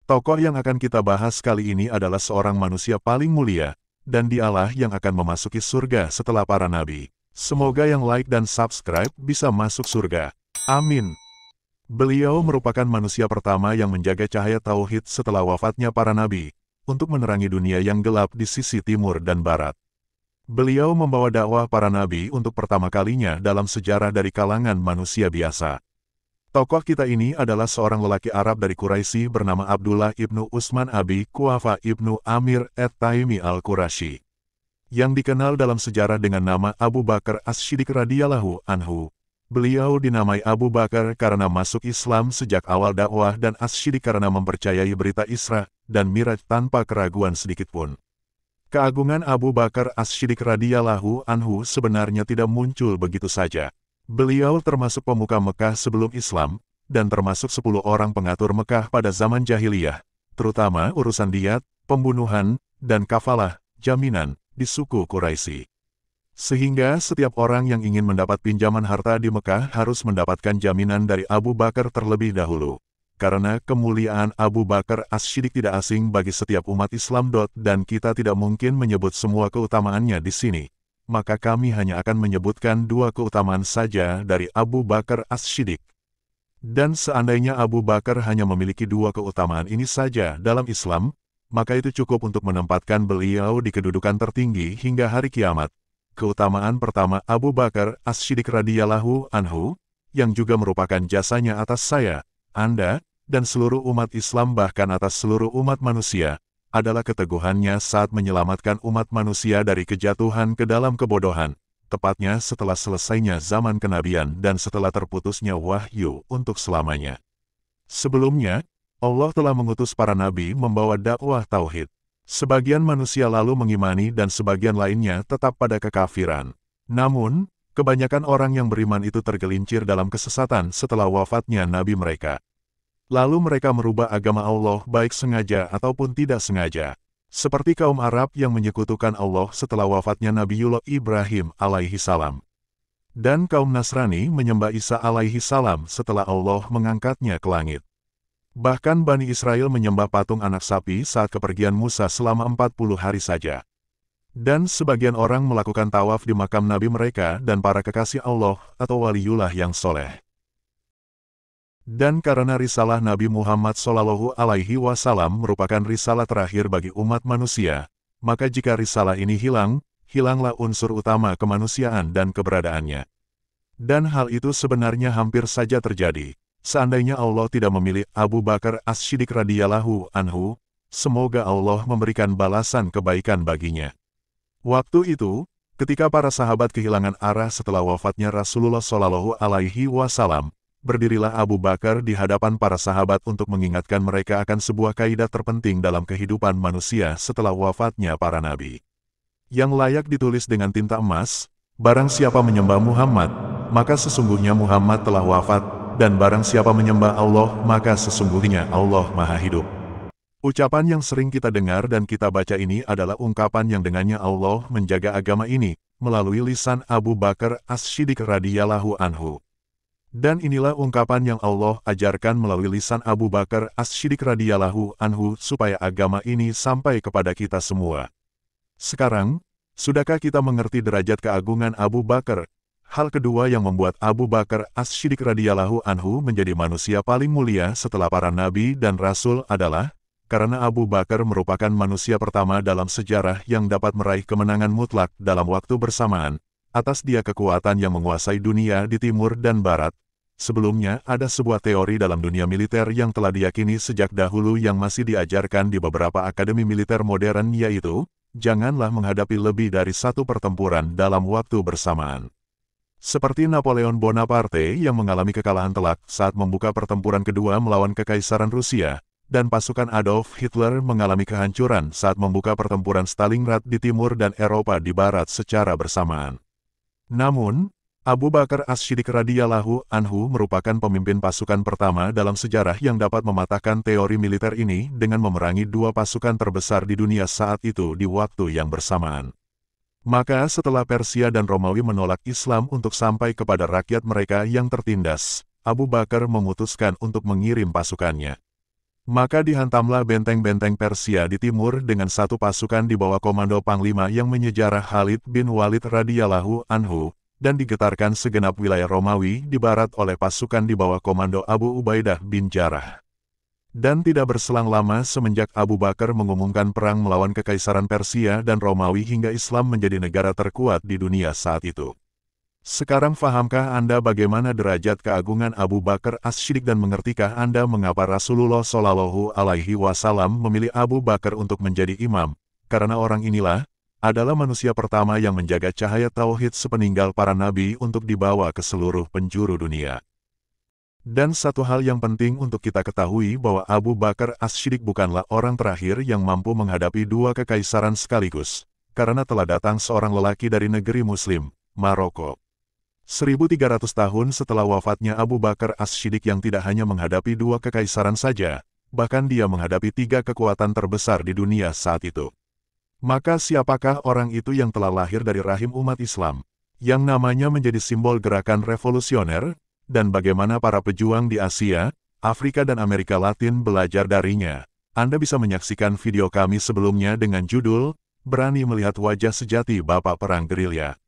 Tokoh yang akan kita bahas kali ini adalah seorang manusia paling mulia, dan dialah yang akan memasuki surga setelah para nabi. Semoga yang like dan subscribe bisa masuk surga. Amin. Beliau merupakan manusia pertama yang menjaga cahaya tauhid setelah wafatnya para nabi, untuk menerangi dunia yang gelap di sisi timur dan barat. Beliau membawa dakwah para nabi untuk pertama kalinya dalam sejarah dari kalangan manusia biasa. Tokoh kita ini adalah seorang lelaki Arab dari Quraisy bernama Abdullah ibnu Utsman Abi Quhafa ibnu Amir at-Taimi al-Qurasyi, yang dikenal dalam sejarah dengan nama Abu Bakar As-Siddiq radhiyallahu anhu. Beliau dinamai Abu Bakar karena masuk Islam sejak awal dakwah dan As-Siddiq karena mempercayai berita Isra dan Miraj tanpa keraguan sedikitpun. Keagungan Abu Bakar As-Siddiq radhiyallahu anhu sebenarnya tidak muncul begitu saja. Beliau termasuk pemuka Mekah sebelum Islam, dan termasuk 10 orang pengatur Mekah pada zaman jahiliyah, terutama urusan diat, pembunuhan, dan kafalah, jaminan, di suku Quraisy. Sehingga setiap orang yang ingin mendapat pinjaman harta di Mekah harus mendapatkan jaminan dari Abu Bakar terlebih dahulu. Karena kemuliaan Abu Bakar As-Siddiq tidak asing bagi setiap umat Islam. Dan kita tidak mungkin menyebut semua keutamaannya di sini. Maka kami hanya akan menyebutkan 2 keutamaan saja dari Abu Bakar As-Siddiq. Dan seandainya Abu Bakar hanya memiliki 2 keutamaan ini saja dalam Islam, maka itu cukup untuk menempatkan beliau di kedudukan tertinggi hingga hari kiamat. Keutamaan pertama Abu Bakar As-Siddiq radhiyallahu anhu, yang juga merupakan jasanya atas saya, Anda, dan seluruh umat Islam bahkan atas seluruh umat manusia, adalah keteguhannya saat menyelamatkan umat manusia dari kejatuhan ke dalam kebodohan, tepatnya setelah selesainya zaman kenabian dan setelah terputusnya wahyu untuk selamanya. Sebelumnya, Allah telah mengutus para nabi membawa dakwah tauhid. Sebagian manusia lalu mengimani dan sebagian lainnya tetap pada kekafiran. Namun, kebanyakan orang yang beriman itu tergelincir dalam kesesatan setelah wafatnya nabi mereka. Lalu mereka merubah agama Allah baik sengaja ataupun tidak sengaja. Seperti kaum Arab yang menyekutukan Allah setelah wafatnya Nabiullah Ibrahim alaihi salam. Dan kaum Nasrani menyembah Isa alaihi salam setelah Allah mengangkatnya ke langit. Bahkan Bani Israel menyembah patung anak sapi saat kepergian Musa selama 40 hari saja. Dan sebagian orang melakukan tawaf di makam nabi mereka dan para kekasih Allah atau waliullah yang soleh. Dan karena risalah Nabi Muhammad SAW merupakan risalah terakhir bagi umat manusia, maka jika risalah ini hilang, hilanglah unsur utama kemanusiaan dan keberadaannya. Dan hal itu sebenarnya hampir saja terjadi. Seandainya Allah tidak memilih Abu Bakar As-Siddiq radhiyallahu anhu, semoga Allah memberikan balasan kebaikan baginya. Waktu itu, ketika para sahabat kehilangan arah setelah wafatnya Rasulullah SAW, berdirilah Abu Bakar di hadapan para sahabat untuk mengingatkan mereka akan sebuah kaidah terpenting dalam kehidupan manusia setelah wafatnya para nabi. Yang layak ditulis dengan tinta emas, barang siapa menyembah Muhammad, maka sesungguhnya Muhammad telah wafat, dan barang siapa menyembah Allah, maka sesungguhnya Allah Maha Hidup. Ucapan yang sering kita dengar dan kita baca ini adalah ungkapan yang dengannya Allah menjaga agama ini, melalui lisan Abu Bakar As-Siddiq radhiyallahu anhu. Dan inilah ungkapan yang Allah ajarkan melalui lisan Abu Bakar As-Siddiq radhiyallahu anhu supaya agama ini sampai kepada kita semua. Sekarang, sudahkah kita mengerti derajat keagungan Abu Bakar? Hal kedua yang membuat Abu Bakar As-Siddiq radhiyallahu anhu menjadi manusia paling mulia setelah para nabi dan rasul adalah karena Abu Bakar merupakan manusia pertama dalam sejarah yang dapat meraih kemenangan mutlak dalam waktu bersamaan atas dia kekuatan yang menguasai dunia di timur dan barat. Sebelumnya ada sebuah teori dalam dunia militer yang telah diyakini sejak dahulu yang masih diajarkan di beberapa akademi militer modern, yaitu janganlah menghadapi lebih dari 1 pertempuran dalam waktu bersamaan. Seperti Napoleon Bonaparte yang mengalami kekalahan telak saat membuka pertempuran kedua melawan Kekaisaran Rusia, dan pasukan Adolf Hitler mengalami kehancuran saat membuka pertempuran Stalingrad di timur dan Eropa di barat secara bersamaan. Namun, Abu Bakar As-Siddiq radhiyallahu anhu merupakan pemimpin pasukan pertama dalam sejarah yang dapat mematahkan teori militer ini dengan memerangi 2 pasukan terbesar di dunia saat itu di waktu yang bersamaan. Maka setelah Persia dan Romawi menolak Islam untuk sampai kepada rakyat mereka yang tertindas, Abu Bakar memutuskan untuk mengirim pasukannya. Maka dihantamlah benteng-benteng Persia di timur dengan satu pasukan di bawah komando panglima yang menyejarah Khalid bin Walid radhiyallahu anhu, dan digetarkan segenap wilayah Romawi di barat oleh pasukan di bawah komando Abu Ubaidah bin Jarrah. Dan tidak berselang lama semenjak Abu Bakar mengumumkan perang melawan Kekaisaran Persia dan Romawi hingga Islam menjadi negara terkuat di dunia saat itu. Sekarang fahamkah Anda bagaimana derajat keagungan Abu Bakar As-Siddiq dan mengertikah Anda mengapa Rasulullah Shallallahu Alaihi Wasallam memilih Abu Bakar untuk menjadi imam? Karena orang inilah adalah manusia pertama yang menjaga cahaya tauhid sepeninggal para nabi untuk dibawa ke seluruh penjuru dunia. Dan satu hal yang penting untuk kita ketahui bahwa Abu Bakar As-Siddiq bukanlah orang terakhir yang mampu menghadapi dua kekaisaran sekaligus, karena telah datang seorang lelaki dari negeri Muslim, Maroko. 1300 tahun setelah wafatnya Abu Bakar As-Siddiq yang tidak hanya menghadapi dua kekaisaran saja, bahkan dia menghadapi tiga kekuatan terbesar di dunia saat itu. Maka siapakah orang itu yang telah lahir dari rahim umat Islam, yang namanya menjadi simbol gerakan revolusioner, dan bagaimana para pejuang di Asia, Afrika dan Amerika Latin belajar darinya? Anda bisa menyaksikan video kami sebelumnya dengan judul, Berani Melihat Wajah Sejati Bapak Perang Gerilya.